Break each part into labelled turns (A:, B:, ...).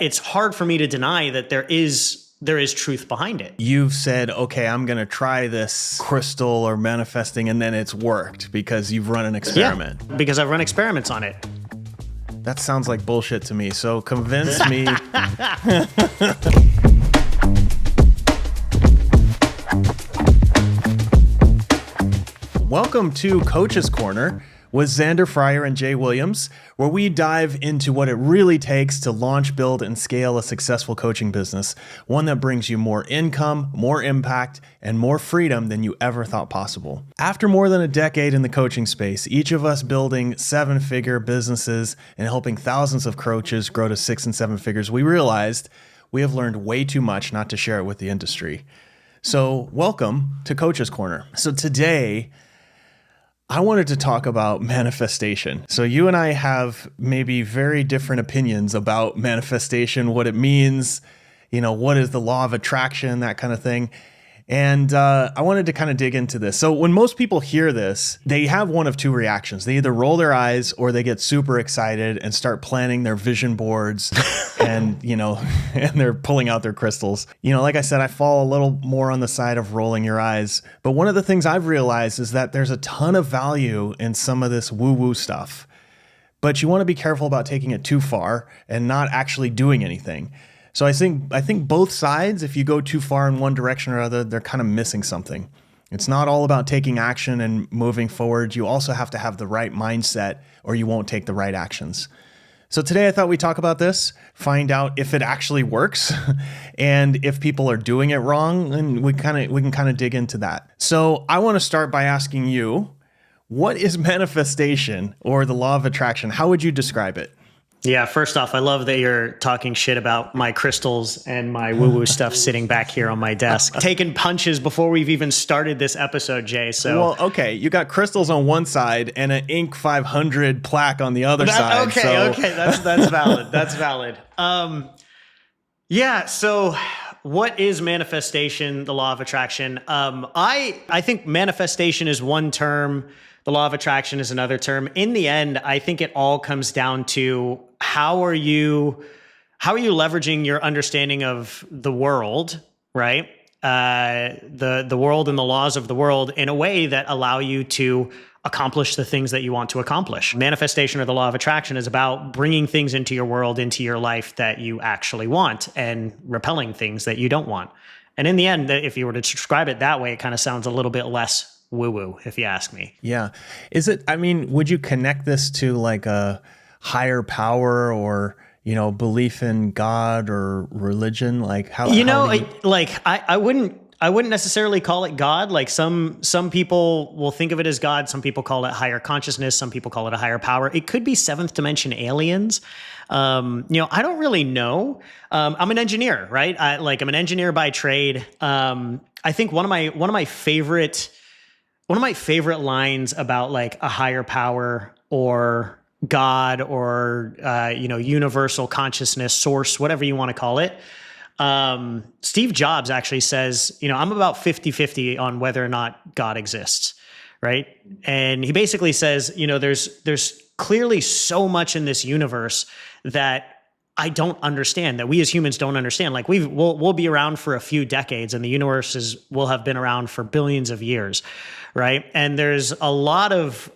A: it's hard for me to deny that there is truth behind it.
B: You've said, okay, I'm going to try this crystal or manifesting, and then it's worked because you've run an experiment.
A: Yeah, because I've run experiments on it.
B: That sounds like bullshit to me. So convince me. Welcome to Coach's Corner with Xander Fryer and Jay Williams, where we dive into what it really takes to launch, build, and scale a successful coaching business, one that brings you more income, more impact, and more freedom than you ever thought possible. After more than a decade in the coaching space, each of us building seven-figure businesses and helping thousands of coaches grow to 6 and 7 figures, we realized we have learned way too much not to share it with the industry. So welcome to Coach's Corner. So today, I wanted to talk about manifestation. So you and I have maybe very different opinions about manifestation, what it means, what is the law of attraction, that kind of thing. And I wanted to kind of dig into this. So when most people hear this, they have one of two reactions. They either roll their eyes or they get super excited and start planning their vision boards and, and they're pulling out their crystals. Like I said, I fall a little more on the side of rolling your eyes. But one of the things I've realized is that there's a ton of value in some of this woo-woo stuff. But you want to be careful about taking it too far and not actually doing anything. So I think both sides, if you go too far in one direction or other, they're kind of missing something. It's not all about taking action and moving forward. You also have to have the right mindset or you won't take the right actions. So today I thought we'd talk about this, find out if it actually works and if people are doing it wrong, and we can kind of dig into that. So I want to start by asking you, what is manifestation or the law of attraction? How would you describe it?
A: Yeah, first off, I love that you're talking shit about my crystals and my woo-woo stuff sitting back here on my desk. Taking punches before we've even started this episode, Jay. So,
B: well, okay, you got crystals on one side and an Inc. 500 plaque on the other side.
A: Okay, that's valid. That's valid. Yeah, so what is manifestation, the law of attraction? I think manifestation is one term. The law of attraction is another term. In the end, I think it all comes down to how are you leveraging your understanding of the world, right? The world and the laws of the world in a way that allow you to accomplish the things that you want to accomplish. Manifestation or the law of attraction is about bringing things into your world, into your life that you actually want and repelling things that you don't want. And in the end, if you were to describe it that way, it kind of sounds a little bit less woo-woo, if you ask me.
B: Yeah. Would you connect this to like a higher power or, belief in God or religion? Like how,
A: I wouldn't necessarily call it God. Like some people will think of it as God. Some people call it higher consciousness. Some people call it a higher power. It could be seventh dimension aliens. I don't really know. I'm an engineer, right? I'm an engineer by trade. I think one of my favorite lines about like a higher power or God or, universal consciousness, source, whatever you want to call it. Steve Jobs actually says, I'm about 50-50 on whether or not God exists. Right. And he basically says, there's clearly so much in this universe that I don't understand, that we as humans don't understand. Like we'll be around for a few decades and the universe will have been around for billions of years. Right. And there's a lot of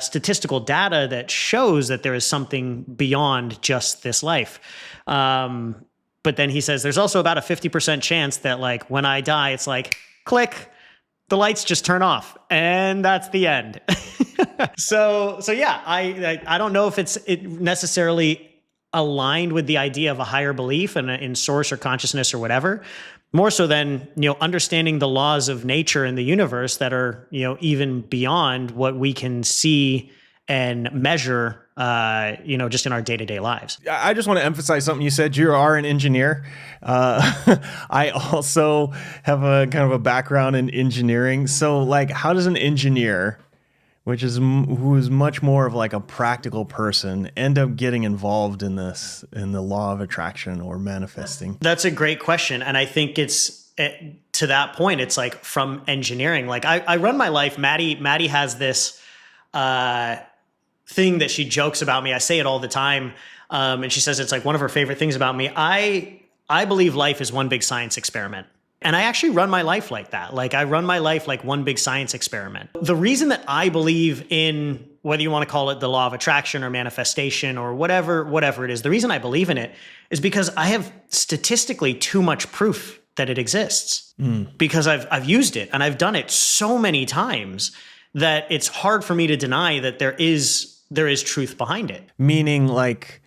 A: statistical data that shows that there is something beyond just this life. But then he says there's also about a 50% chance that like when I die, it's like click, the lights just turn off and that's the end. So yeah, I don't know if it necessarily aligned with the idea of a higher belief in source or consciousness or whatever. More so than, understanding the laws of nature and the universe that are, even beyond what we can see and measure, just in our day-to-day lives.
B: I just want to emphasize something you said. You are an engineer. I also have a kind of a background in engineering. So like, how does an engineer, who is much more of like a practical person, end up getting involved in the law of attraction or manifesting?
A: That's a great question. And I think to that point, it's like from engineering, like I run my life. Maddie has this, thing that she jokes about me. I say it all the time. And she says it's like one of her favorite things about me. I believe life is one big science experiment. And I actually run my life like that. Like I run my life like one big science experiment. The reason that I believe in, whether you want to call it the law of attraction or manifestation or whatever it is, the reason I believe in it is because I have statistically too much proof that it exists. Because I've used it and I've done it so many times that it's hard for me to deny that there is truth behind it.
B: Meaning like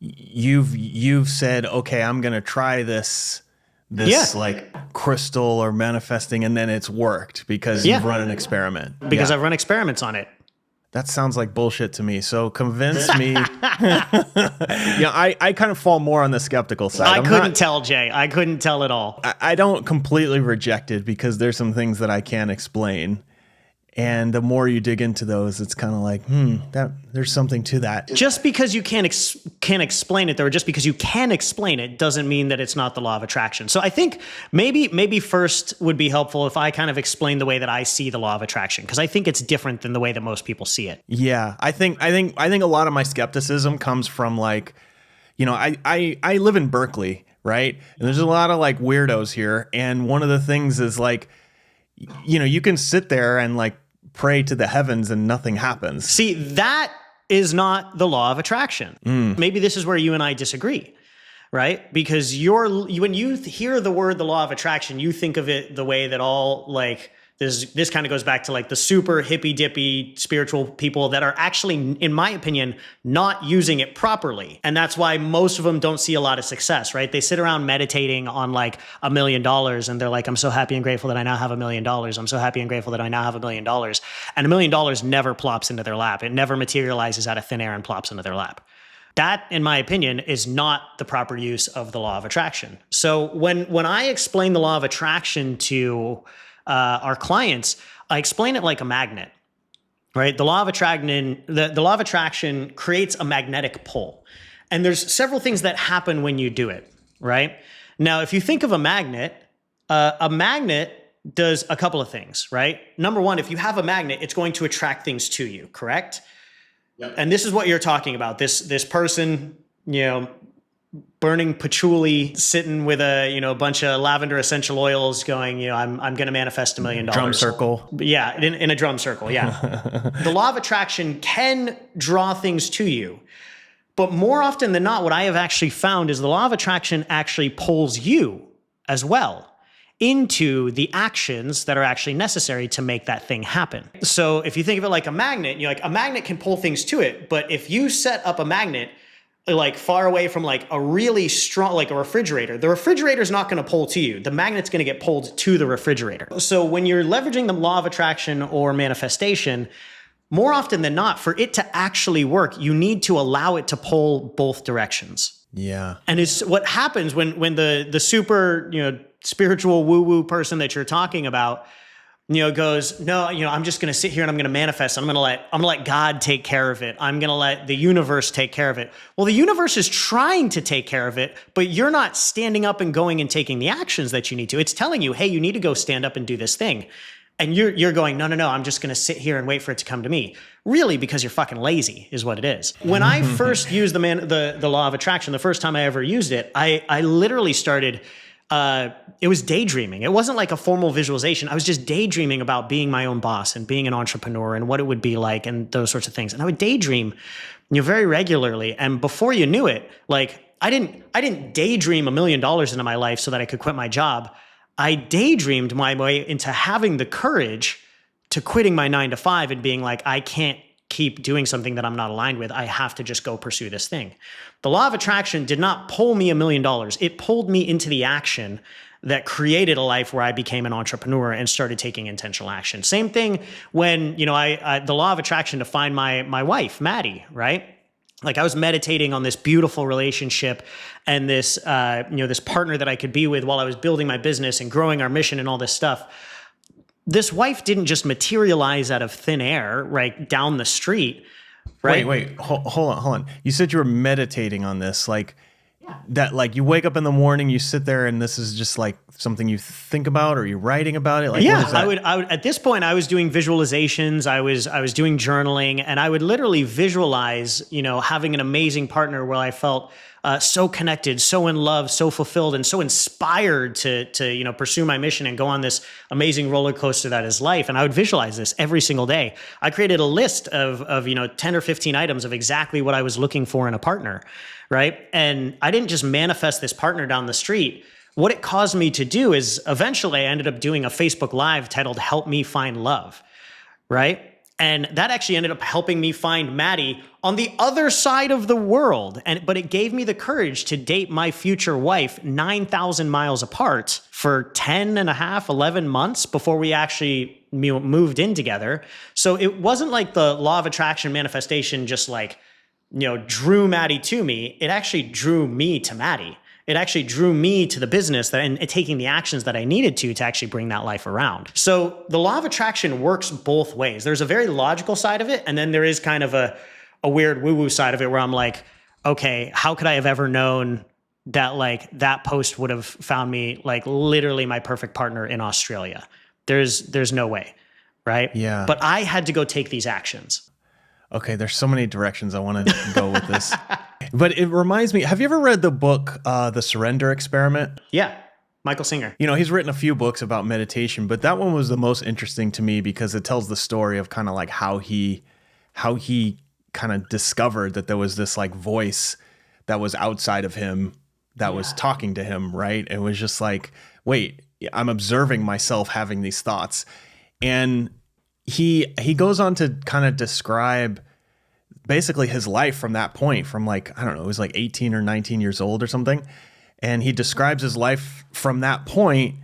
B: you've said, okay, I'm going to try this like crystal or manifesting, and then it's worked because you've run an experiment.
A: Because I've run experiments on it.
B: That sounds like bullshit to me. So convince me. I kind of fall more on the skeptical side.
A: I couldn't tell, Jay. I couldn't tell at all.
B: I don't completely reject it because there's some things that I can't explain. And the more you dig into those, it's kind of like, there's something to that.
A: Just because you can't explain it, or just because you can explain it, doesn't mean that it's not the law of attraction. So I think maybe first would be helpful if I kind of explain the way that I see the law of attraction, because I think it's different than the way that most people see it.
B: Yeah, I think a lot of my skepticism comes from like, I live in Berkeley, right? And there's a lot of like weirdos here, and one of the things is like, you can sit there and like pray to the heavens and nothing happens.
A: See, that is not the law of attraction. Maybe this is where you and I disagree, right? Because when you hear the word the law of attraction, you think of it the way that all like this kind of goes back to like the super hippy dippy spiritual people that are actually, in my opinion, not using it properly. And that's why most of them don't see a lot of success, right? They sit around meditating on like $1 million and they're like, I'm so happy and grateful that I now have $1 million. I'm so happy and grateful that I now have $1 million. And $1 million never plops into their lap. It never materializes out of thin air and plops into their lap. That, in my opinion, is not the proper use of the law of attraction. So when I explain the law of attraction to our clients, I explain it like a magnet, right? The law of attraction, the law of attraction creates a magnetic pull. And there's several things that happen when you do it, right? Now, if you think of a magnet does a couple of things, right? Number one, if you have a magnet, it's going to attract things to you, correct? Yep. And this is what you're talking about. This person, burning patchouli, sitting with a bunch of lavender essential oils, going, I'm going to manifest $1 million.
B: Drum circle.
A: Yeah, in a drum circle. Yeah. The law of attraction can draw things to you, but more often than not, what I have actually found is the law of attraction actually pulls you as well into the actions that are actually necessary to make that thing happen. So if you think of it like a magnet, a magnet can pull things to it, but if you set up a magnet like far away from like a really strong, like a refrigerator, the refrigerator is not going to pull to you. The magnet's going to get pulled to the refrigerator. So when you're leveraging the law of attraction or manifestation, more often than not, for it to actually work, you need to allow it to pull both directions.
B: Yeah.
A: And it's what happens when the super, spiritual woo-woo person that you're talking about, goes, no, I'm just going to sit here and I'm going to manifest. I'm going to let God take care of it. I'm going to let the universe take care of it. Well, the universe is trying to take care of it, but you're not standing up and going and taking the actions that you need to. It's telling you, hey, you need to go stand up and do this thing. And you're going, no, I'm just going to sit here and wait for it to come to me. Really, because you're fucking lazy is what it is. When I first used the law of attraction, the first time I ever used it, I literally started it was daydreaming. It wasn't like a formal visualization. I was just daydreaming about being my own boss and being an entrepreneur and what it would be like and those sorts of things. And I would daydream, very regularly. And before you knew it, like I didn't daydream $1 million into my life so that I could quit my job. I daydreamed my way into having the courage to quitting my 9-to-5 and being like, I can't keep doing something that I'm not aligned with. I have to just go pursue this thing. The law of attraction did not pull me $1 million. It pulled me into the action that created a life where I became an entrepreneur and started taking intentional action. Same thing when, the law of attraction to find my wife, Maddie, right? Like I was meditating on this beautiful relationship and this, this partner that I could be with while I was building my business and growing our mission and all this stuff. This wife didn't just materialize out of thin air, right down the street, right?
B: Wait, hold on. You said you were meditating on this. Like, that like you wake up in the morning, you sit there, and this is just like something you think about, or you're writing about it? Like,
A: Yeah,
B: what is that?
A: I would at this point I was doing visualizations, I was doing journaling, and I would literally visualize, having an amazing partner where I felt so connected, so in love, so fulfilled, and so inspired to pursue my mission and go on this amazing roller coaster that is life. And I would visualize this every single day. I created a list of 10 or 15 items of exactly what I was looking for in a partner, right? And I didn't just manifest this partner down the street. What it caused me to do is eventually I ended up doing a Facebook Live titled "Help Me Find Love," right? And that actually ended up helping me find Maddie on the other side of the world. But it gave me the courage to date my future wife 9,000 miles apart for 10 and a half, 11 months before we actually moved in together. So it wasn't like the law of attraction manifestation just like, drew Maddie to me. It actually drew me to Maddie. It actually drew me to the business and taking the actions that I needed to actually bring that life around. So the law of attraction works both ways. There's a very logical side of it, and then there is kind of a weird woo-woo side of it where I'm like, okay, how could I have ever known that like that post would have found me like literally my perfect partner in Australia? There's no way, right?
B: Yeah.
A: But I had to go take these actions.
B: Okay, there's so many directions I want to go with this. But it reminds me, have you ever read the book, The Surrender Experiment?
A: Yeah, Michael Singer.
B: He's written a few books about meditation, but that one was the most interesting to me because it tells the story of kind of like how he kind of discovered that there was this like voice that was outside of him that was talking to him, right? It was just like, wait, I'm observing myself having these thoughts. And he goes on to kind of describe basically his life from that point, from like, I don't know, it was like 18 or 19 years old or something. And he describes his life from that point,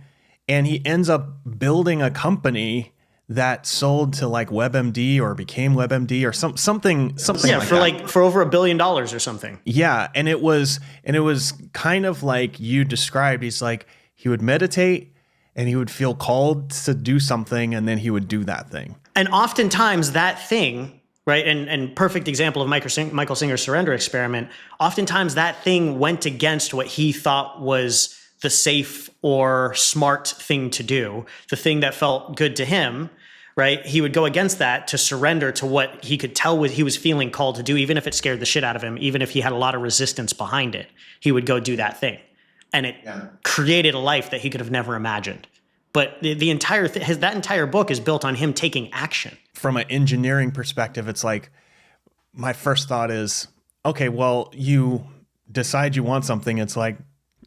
B: and he ends up building a company that sold to like WebMD or became WebMD or something
A: for over $1 billion or something.
B: Yeah. And it was kind of like you described. He's like, he would meditate and he would feel called to do something, and then he would do that thing.
A: And oftentimes that thing, right, and perfect example of Michael Singer's surrender experiment, oftentimes that thing went against what he thought was the safe or smart thing to do, the thing that felt good to him, right? He would go against that to surrender to what he could tell he was feeling called to do, even if it scared the shit out of him, even if he had a lot of resistance behind it. He would go do that thing. And it created a life that he could have never imagined. But the entire that entire book is built on him taking action.
B: From an engineering perspective, it's like, my first thought is, okay, well, you decide you want something. It's like,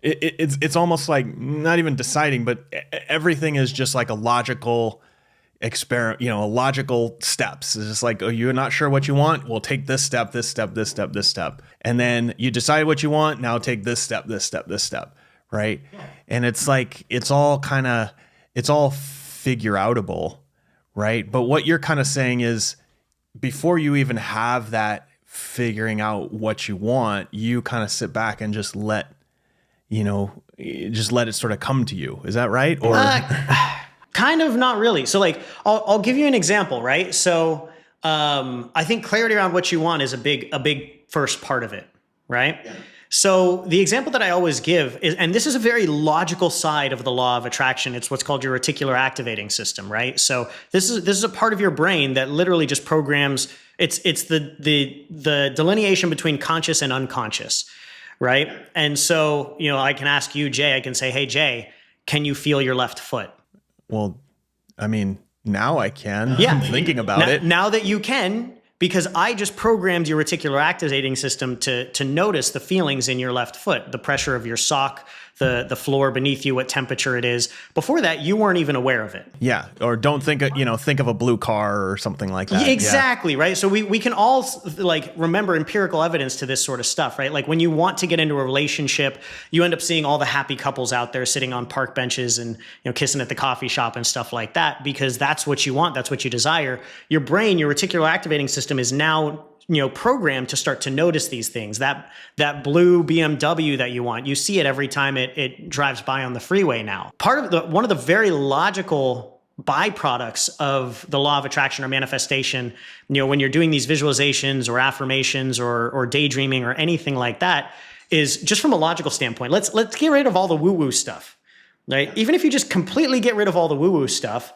B: it's almost like not even deciding, but everything is just like a logical experiment, logical steps. It's just like, oh, you're not sure what you want? Well, take this step, this step, this step, this step. And then you decide what you want. Now take this step, this step, this step. Right. Yeah. And it's like, it's all figure outable. Right. But what you're kind of saying is, before you even have that figuring out what you want, you kind of sit back and just let it sort of come to you. Is that right? Or
A: kind of not really. So like, I'll give you an example, right? So I think clarity around what you want is a big first part of it, right? Yeah. So the example that I always give is, and this is a very logical side of the law of attraction. It's what's called your reticular activating system, right? So this is a part of your brain that literally just programs. It's the delineation between conscious and unconscious, right? And so, I can ask you, Jay, I can say, hey, Jay, can you feel your left foot?
B: Well, I mean, now I can.
A: Yeah.
B: I'm thinking about it.
A: Now that you can, because I just programmed your reticular activating system to notice the feelings in your left foot, the pressure of your sock, the floor beneath you, what temperature it is. Before that, you weren't even aware of it.
B: Yeah. Or don't think of a blue car or something like that.
A: Exactly. Yeah. Right. So we can all like remember empirical evidence to this sort of stuff, right? Like when you want to get into a relationship, you end up seeing all the happy couples out there sitting on park benches and, kissing at the coffee shop and stuff like that, because that's what you want. That's what you desire. Your brain, your reticular activating system is now programmed to start to notice these things. That blue BMW that you want, you see it every time it drives by on the freeway now. One of the very logical byproducts of the law of attraction or manifestation, when you're doing these visualizations or affirmations or daydreaming or anything like that, is just from a logical standpoint. Let's get rid of all the woo-woo stuff, right? Even if you just completely get rid of all the woo-woo stuff,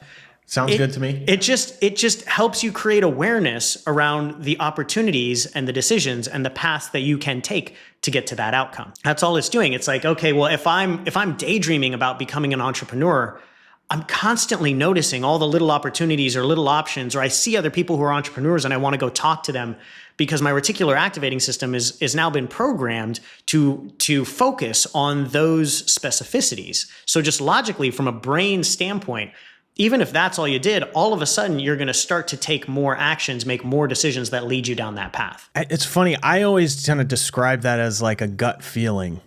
B: Sounds good to me.
A: It just helps you create awareness around the opportunities and the decisions and the paths that you can take to get to that outcome. That's all it's doing. It's like, okay, well, if I'm daydreaming about becoming an entrepreneur, I'm constantly noticing all the little opportunities or little options, or I see other people who are entrepreneurs and I want to go talk to them because my reticular activating system is now been programmed to focus on those specificities. So just logically, from a brain standpoint, even if that's all you did, all of a sudden you're going to start to take more actions, make more decisions that lead you down that path.
B: It's funny. I always kind of describe that as like a gut feeling.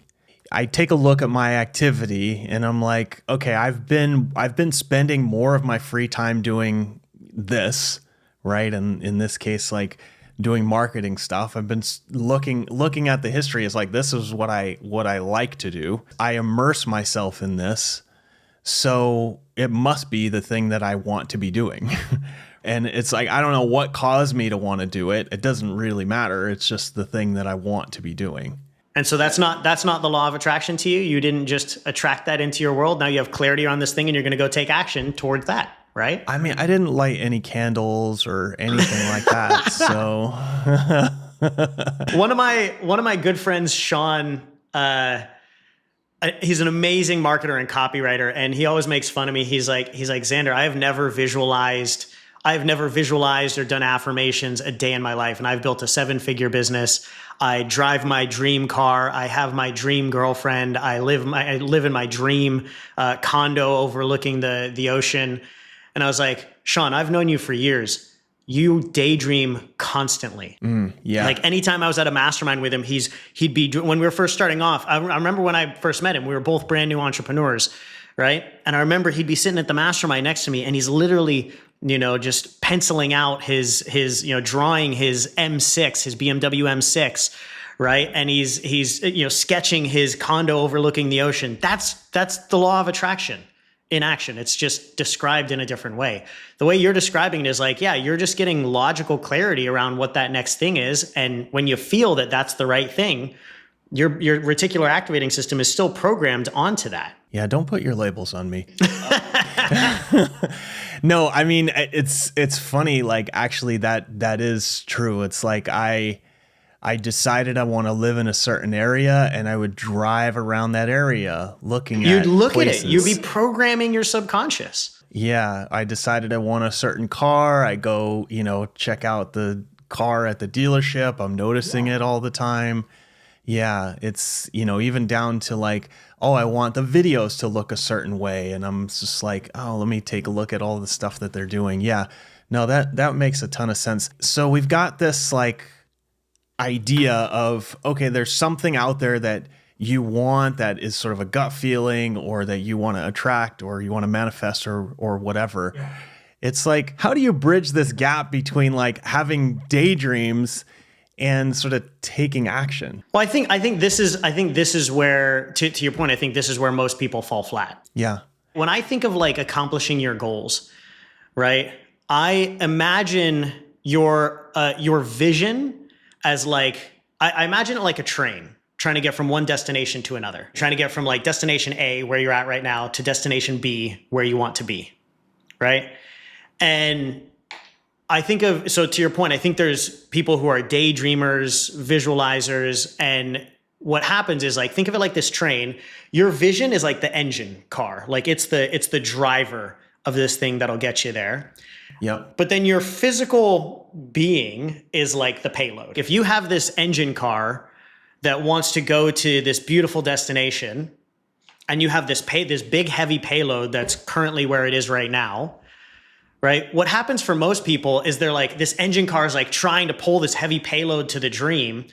B: I take a look at my activity and I'm like, okay, I've been spending more of my free time doing this, right? And in this case, like doing marketing stuff. I've been looking at the history as like, this is what I like to do. I immerse myself in this. So it must be the thing that I want to be doing. And it's like, I don't know what caused me to want to do it. It doesn't really matter. It's just the thing that I want to be doing.
A: And so that's not the law of attraction to you. You didn't just attract that into your world. Now you have clarity on this thing and you're going to go take action towards that, right?
B: I mean, I didn't light any candles or anything like that. So
A: one of my good friends, Sean, he's an amazing marketer and copywriter, and he always makes fun of me. He's like, Xander, I've never visualized or done affirmations a day in my life. And I've built a 7-figure business. I drive my dream car. I have my dream girlfriend. I live in my dream condo overlooking the ocean. And I was like, Sean, I've known you for years. You daydream constantly.
B: Yeah.
A: Like anytime I was at a mastermind with him, he'd be, when we were first starting off, I remember when I first met him, we were both brand new entrepreneurs, right? And I remember he'd be sitting at the mastermind next to me and he's literally, just penciling out his drawing his M6, his BMW M6, right? And he's sketching his condo overlooking the ocean. That's the law of attraction in action. It's just described in a different way. The way you're describing it is like, yeah, you're just getting logical clarity around what that next thing is. And when you feel that that's the right thing, your reticular activating system is still programmed onto that.
B: Yeah, don't put your labels on me. No, I mean, it's funny. Like, actually, that is true. It's like I decided I want to live in a certain area, and I would drive around that area looking at places.
A: You'd be programming your subconscious.
B: Yeah, I decided I want a certain car. I go, check out the car at the dealership. I'm noticing it all the time. Yeah, it's, even down to like, oh, I want the videos to look a certain way. And I'm just like, oh, let me take a look at all the stuff that they're doing. Yeah, no, that makes a ton of sense. So we've got this like idea of, okay, there's something out there that you want that is sort of a gut feeling or that you want to attract or you want to manifest or whatever. Yeah. It's like, how do you bridge this gap between like having daydreams and sort of taking action?
A: Well, I think this is where, to your point, I think this is where most people fall flat.
B: Yeah.
A: When I think of like accomplishing your goals, right? I imagine your vision as like, I imagine it like a train trying to get from one destination to another, trying to get from like destination A, where you're at right now, to destination B, where you want to be, right? And I think so to your point, I think there's people who are daydreamers, visualizers, and what happens is like, think of it like this train. Your vision is like the engine car. Like it's the driver of this thing that'll get you there.
B: Yep.
A: But then your physical being is like the payload. If you have this engine car that wants to go to this beautiful destination, and you have this big heavy payload that's currently where it is right now, right? What happens for most people is they're like, this engine car is like trying to pull this heavy payload to the dream.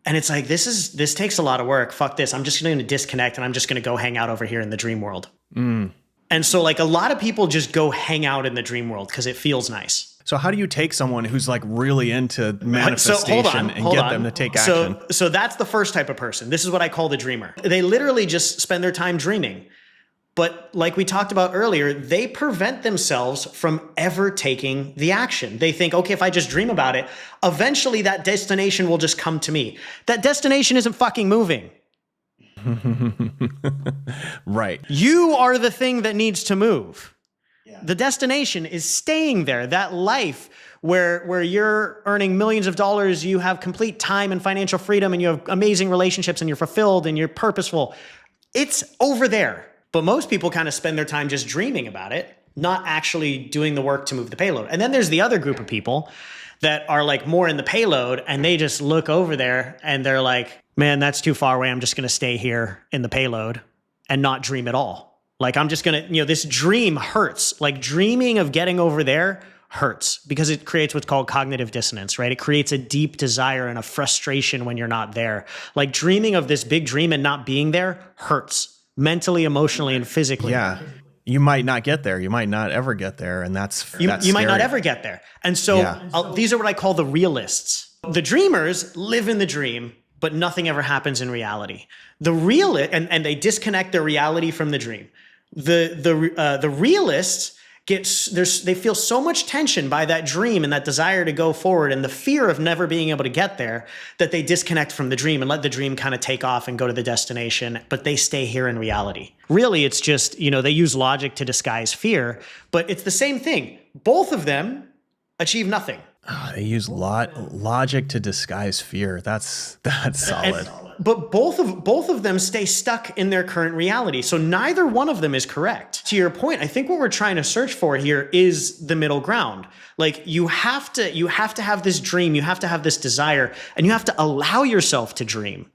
A: And it's like, this takes a lot of work. Fuck this. I'm just going to disconnect and I'm just going to go hang out over here in the dream world. And so like a lot of people just go hang out in the dream world because it feels nice.
B: So how do you take someone who's like really into manifestation and get them to take action?
A: So that's the first type of person. This is what I call the dreamer. They literally just spend their time dreaming. But like we talked about earlier, they prevent themselves from ever taking the action. They think, okay, if I just dream about it, eventually that destination will just come to me. That destination isn't fucking moving.
B: Right.
A: You are the thing that needs to move. Yeah. The destination is staying there. That life where you're earning millions of dollars, you have complete time and financial freedom, and you have amazing relationships, and you're fulfilled and you're purposeful. It's over there. But most people kind of spend their time just dreaming about it, not actually doing the work to move the payload. And then there's the other group of people that are like more in the payload, and they just look over there and they're like, man, that's too far away. I'm just going to stay here in the payload and not dream at all. Like, I'm just going to, this dream hurts. Like, dreaming of getting over there hurts because it creates what's called cognitive dissonance, right? It creates a deep desire and a frustration when you're not there. Like, dreaming of this big dream and not being there hurts. Mentally, emotionally, and physically.
B: Yeah. You might not get there. You might not ever get there. And that's
A: you might not ever get there. And so these are what I call the realists. The dreamers live in the dream, but nothing ever happens in reality. The and they disconnect their reality from the dream. The realists they feel so much tension by that dream and that desire to go forward and the fear of never being able to get there that they disconnect from the dream and let the dream kind of take off and go to the destination, but they stay here in reality. Really, it's just, they use logic to disguise fear, but it's the same thing. Both of them achieve nothing.
B: Oh, they use logic to disguise fear. That's solid.
A: But both of them stay stuck in their current reality. So neither one of them is correct. To your point, I think what we're trying to search for here is the middle ground. Like, you have to have this dream, you have to have this desire, and you have to allow yourself to dream.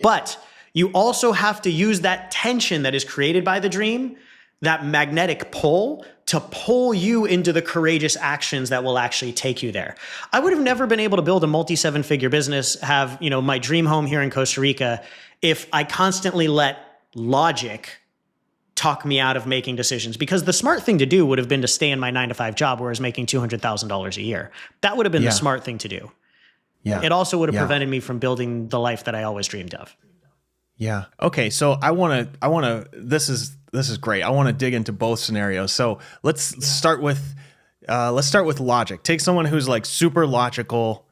A: But you also have to use that tension that is created by the dream, that magnetic pull, to pull you into the courageous actions that will actually take you there. I would have never been able to build a multi-7-figure business, have, my dream home here in Costa Rica, if I constantly let logic talk me out of making decisions. Because the smart thing to do would have been to stay in my 9-to-5 job where I was making $200,000 a year. That would have been the smart thing to do. Yeah. It also would have prevented me from building the life that I always dreamed of.
B: Yeah. Okay. So I want to, this is great. I want to dig into both scenarios. So let's start with logic. Take someone who's like super logical.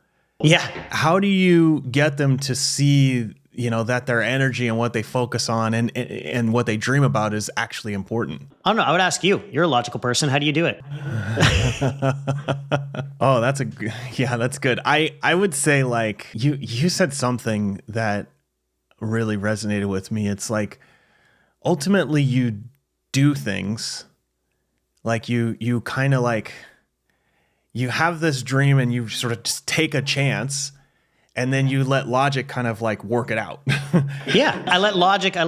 A: Yeah.
B: How do you get them to see, that their energy and what they focus on and what they dream about is actually important?
A: I don't know. I would ask you. You're a logical person. How do you do it?
B: Oh, that's good. I would say, like, you said something that really resonated with me. It's like, ultimately you do things like you kind of like, you have this dream and you sort of just take a chance and then you let logic kind of like work it out.
A: Yeah. I let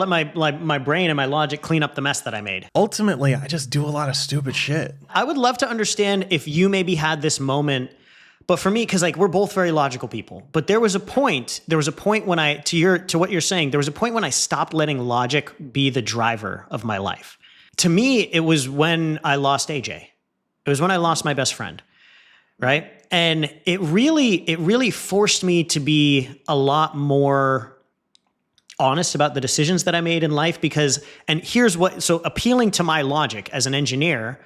A: my brain and my logic clean up the mess that I made.
B: Ultimately, I just do a lot of stupid shit.
A: I would love to understand if you maybe had this moment. But for me, because like we're both very logical people, but there was a point when to what you're saying, there was a point when I stopped letting logic be the driver of my life. To me, it was when I lost AJ. It was when I lost my best friend, right? And it really forced me to be a lot more honest about the decisions that I made in life so appealing to my logic as an engineer,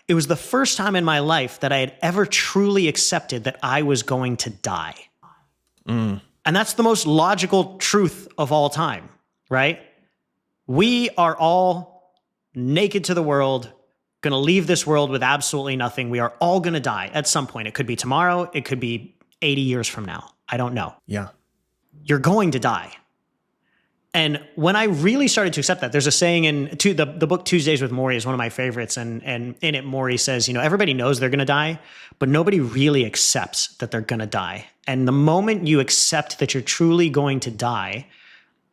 A: it was the first time in my life that I had ever truly accepted that I was going to die. And that's the most logical truth of all time, right? We are all naked to the world, going to leave this world with absolutely nothing. We are all going to die at some point. It could be tomorrow. It could be 80 years from now. I don't know.
B: Yeah.
A: You're going to die. And when I really started to accept that, there's a saying in the book Tuesdays with Morrie is one of my favorites. And in it, Morrie says, everybody knows they're going to die, but nobody really accepts that they're going to die. And the moment you accept that you're truly going to die,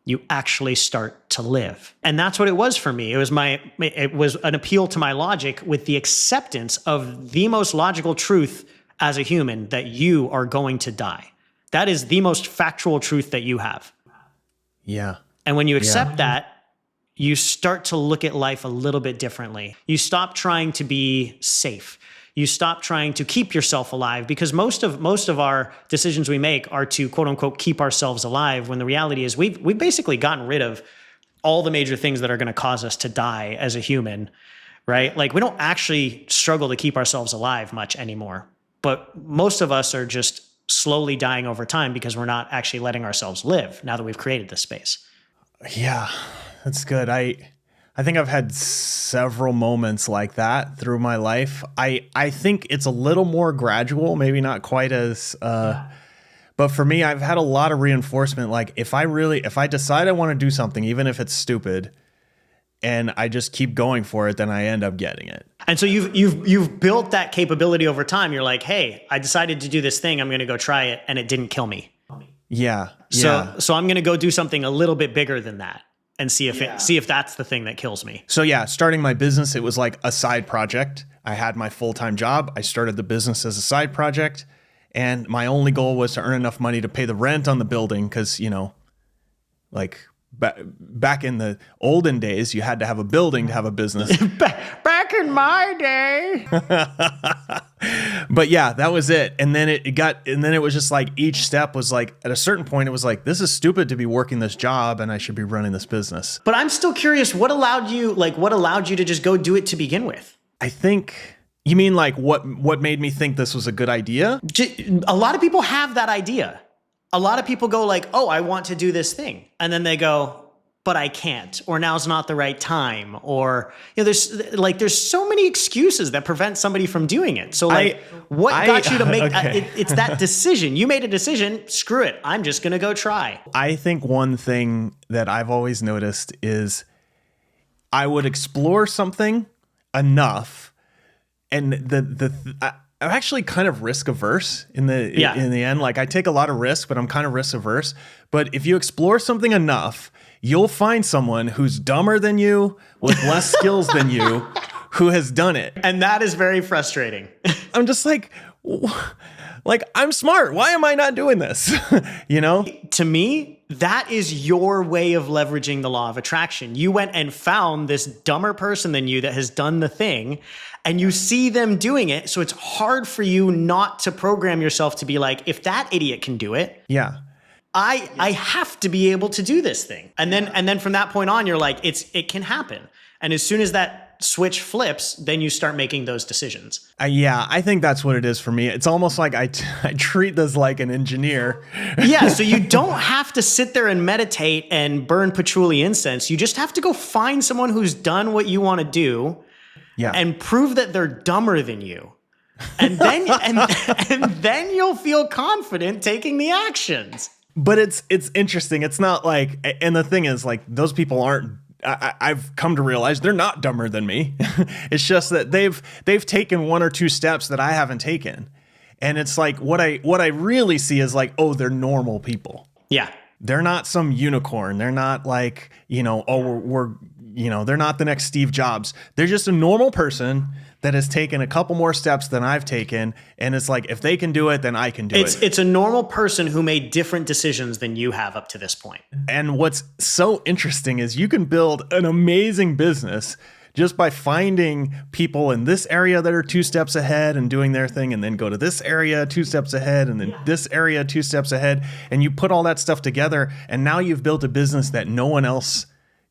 A: you actually start to live. And that's what it was for me. It was an appeal to my logic with the acceptance of the most logical truth as a human, that you are going to die. That is the most factual truth that you have.
B: Yeah.
A: And when you accept that, you start to look at life a little bit differently. You stop trying to be safe. You stop trying to keep yourself alive, because most of our decisions we make are to quote unquote keep ourselves alive, when the reality is we've basically gotten rid of all the major things that are going to cause us to die as a human, right? Like we don't actually struggle to keep ourselves alive much anymore, but most of us are just slowly dying over time because we're not actually letting ourselves live now that we've created this space.
B: Yeah, that's good. I think I've had several moments like that through my life. I think it's a little more gradual, maybe not quite as but for me, I've had a lot of reinforcement. Like if I decide I want to do something, even if it's stupid, and I just keep going for it, then I end up getting it.
A: And so you've built that capability over time. You're like, hey, I decided to do this thing. I'm going to go try it, and it didn't kill me.
B: Yeah.
A: So I'm going to go do something a little bit bigger than that and see if that's the thing that kills me.
B: So yeah, starting my business, it was like a side project. I had my full-time job. I started the business as a side project, and my only goal was to earn enough money to pay the rent on the building because, like back in the olden days, you had to have a building to have a business.
A: Back in my day.
B: But yeah, that was it. And then it was just like each step was like, at a certain point, it was like, this is stupid to be working this job and I should be running this business.
A: But I'm still curious, what allowed you to just go do it to begin with?
B: I think, you mean like what made me think this was a good idea?
A: A lot of people have that idea. A lot of people go like, oh, I want to do this thing. And then they go, but I can't, or now's not the right time. Or, there's so many excuses that prevent somebody from doing it. So what got you to make, it's that decision. You made a decision, screw it. I'm just going to go try.
B: I think one thing that I've always noticed is I would explore something enough, and I'm actually kind of risk averse in the end. Like I take a lot of risk, but I'm kind of risk averse. But if you explore something enough, you'll find someone who's dumber than you, with less skills than you, who has done it.
A: And that is very frustrating.
B: I'm just like I'm smart. Why am I not doing this?
A: To me, that is your way of leveraging the law of attraction. You went and found this dumber person than you that has done the thing, and you see them doing it. So it's hard for you not to program yourself to be like, if that idiot can do it.
B: Yeah.
A: I have to be able to do this thing. And then from that point on, you're like, it can happen. And as soon as that switch flips, then you start making those decisions.
B: I think that's what it is for me. It's almost like I treat this like an engineer.
A: Yeah, so you don't have to sit there and meditate and burn patchouli incense. You just have to go find someone who's done what you want to do and prove that they're dumber than you. And then and then you'll feel confident taking the actions.
B: But it's interesting. It's not like, and the thing is, like, those people aren't, I've come to realize they're not dumber than me. It's just that they've taken one or two steps that I haven't taken. And it's like, what I really see is like, oh, they're normal people.
A: Yeah.
B: They're not some unicorn. They're not like, they're not the next Steve Jobs. They're just a normal person that has taken a couple more steps than I've taken. And it's like, if they can do it, then I can do it.
A: It's a normal person who made different decisions than you have up to this point.
B: And what's so interesting is you can build an amazing business just by finding people in this area that are 2 steps ahead and doing their thing, and then go to this area 2 steps ahead, and then this area 2 steps ahead. And you put all that stuff together, and now you've built a business that no one else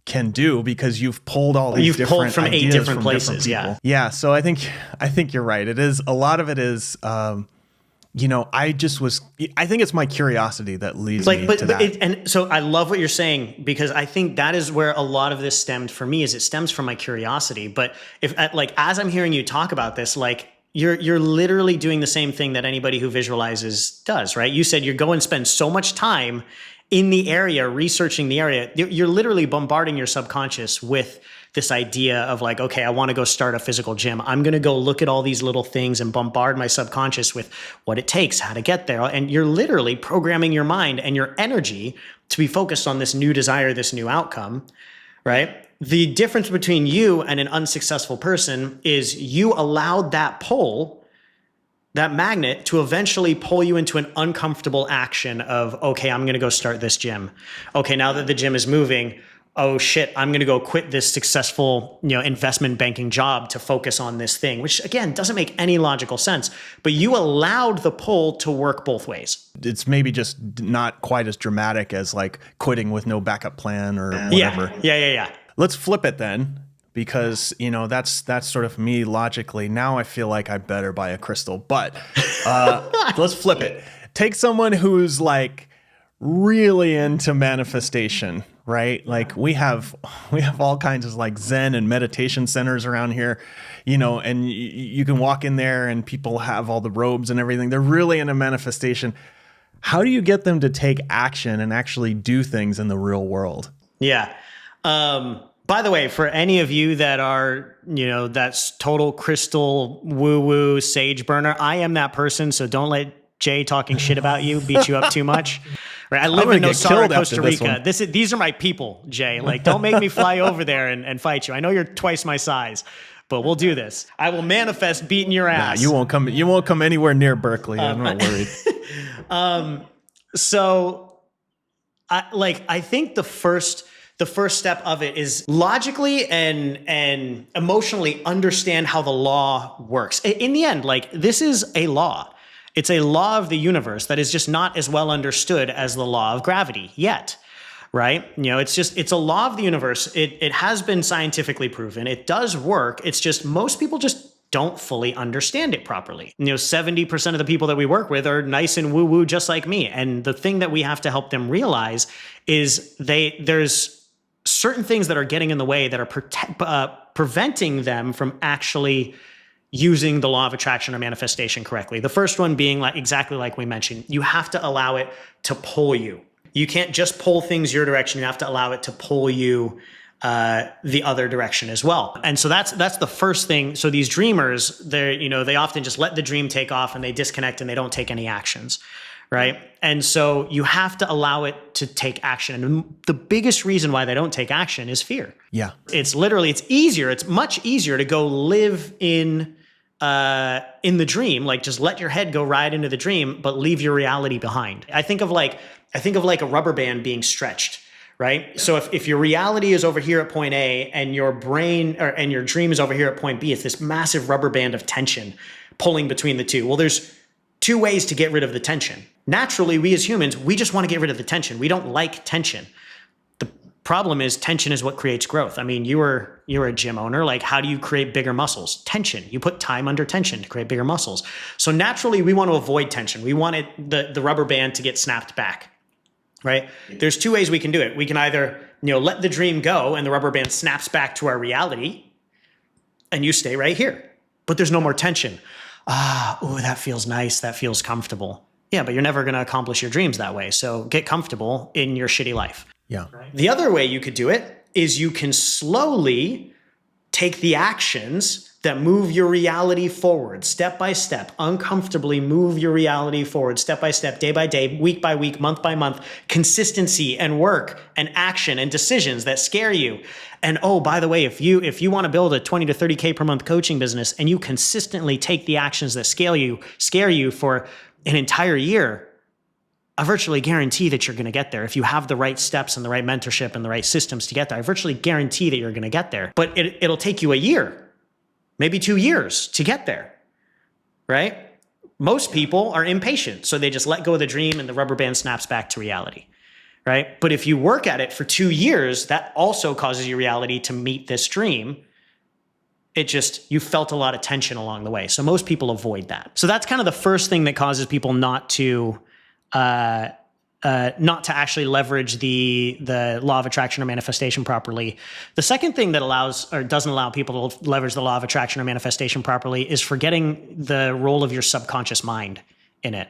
B: can do because you've pulled all these different
A: from
B: ideas
A: 8 different
B: from
A: places.
B: Different people. Yeah. So I think you're right. It is, a lot of it is, I think it's my curiosity that leads me to that.
A: And so I love what you're saying, because I think that is where a lot of this stemmed for me, is it stems from my curiosity. But as I'm hearing you talk about this, like, you're literally doing the same thing that anybody who visualizes does, right? You said you go and spend so much time in the area, researching the area. You're literally bombarding your subconscious with this idea of like, okay, I want to go start a physical gym. I'm going to go look at all these little things and bombard my subconscious with what it takes, how to get there. And you're literally programming your mind and your energy to be focused on this new desire, this new outcome, right? The difference between you and an unsuccessful person is you allowed that pull, that magnet, to eventually pull you into an uncomfortable action of, okay, I'm going to go start this gym. Okay, now that the gym is moving, oh shit, I'm going to go quit this successful, investment banking job to focus on this thing, which again doesn't make any logical sense. But you allowed the pull to work both ways.
B: It's maybe just not quite as dramatic as like quitting with no backup plan or whatever.
A: Yeah.
B: Let's flip it then, because that's sort of me logically. Now I feel like I better buy a crystal, but let's flip it. Take someone who's like really into manifestation, right? Like we have all kinds of like Zen and meditation centers around here, and you can walk in there and people have all the robes and everything. They're really into manifestation. How do you get them to take action and actually do things in the real world?
A: Yeah. By the way, for any of you that are, that's total crystal woo-woo sage burner, I am that person. So don't let Jay talking shit about you beat you up too much. Right? I live in Nosara, Costa Rica. These are my people, Jay. Like, don't make me fly over there and fight you. I know you're twice my size, but we'll do this. I will manifest beating your ass.
B: Nah, you won't come anywhere near Berkeley. I'm not worried.
A: So I think the first step of it is logically and emotionally understand how the law works. In the end, like, this is a law. It's a law of the universe that is just not as well understood as the law of gravity yet, right? It's a law of the universe. It has been scientifically proven. It does work. It's just most people just don't fully understand it properly. 70% of the people that we work with are nice and woo-woo just like me. And the thing that we have to help them realize is there's certain things that are getting in the way that are preventing them from actually using the law of attraction or manifestation correctly. The first one being exactly like we mentioned, you have to allow it to pull you. You can't just pull things your direction. You have to allow it to pull you the other direction as well. And so that's the first thing. So these dreamers, they often just let the dream take off and they disconnect and they don't take any actions, right? And so you have to allow it to take action. And the biggest reason why they don't take action is fear.
B: Yeah.
A: It's much easier to go live in the dream, like just let your head go right into the dream, but leave your reality behind. I think of like a rubber band being stretched, right? Yeah. So if your reality is over here at point A and your brain and your dream is over here at point B, it's this massive rubber band of tension pulling between the two. Well, there's two ways to get rid of the tension. Naturally, we as humans, we just want to get rid of the tension. We don't like tension. Problem is tension is what creates growth. I mean, you're a gym owner. Like, how do you create bigger muscles? Tension. You put time under tension to create bigger muscles. So naturally, we want to avoid tension. We want the rubber band to get snapped back, right? There's two ways we can do it. We can either, let the dream go and the rubber band snaps back to our reality and you stay right here, but there's no more tension. That feels nice. That feels comfortable. Yeah, but you're never going to accomplish your dreams that way. So get comfortable in your shitty life.
B: Yeah.
A: The other way you could do it is you can slowly take the actions that move your reality forward, step by step, uncomfortably move your reality forward, step by step, day by day, week by week, month by month, consistency and work and action and decisions that scare you. And oh, by the way, if you want to build a 20 to 30K per month coaching business and you consistently take the actions that scare you for an entire year, I virtually guarantee that you're going to get there. If you have the right steps and the right mentorship and the right systems to get there, I virtually guarantee that you're going to get there. But it'll take you a year, maybe 2 years to get there, right? Most people are impatient, so they just let go of the dream and the rubber band snaps back to reality, right? But if you work at it for 2 years, that also causes your reality to meet this dream. You felt a lot of tension along the way. So most people avoid that. So that's kind of the first thing that causes people not to actually leverage the law of attraction or manifestation properly. The second thing that doesn't allow people to leverage the law of attraction or manifestation properly is forgetting the role of your subconscious mind in it.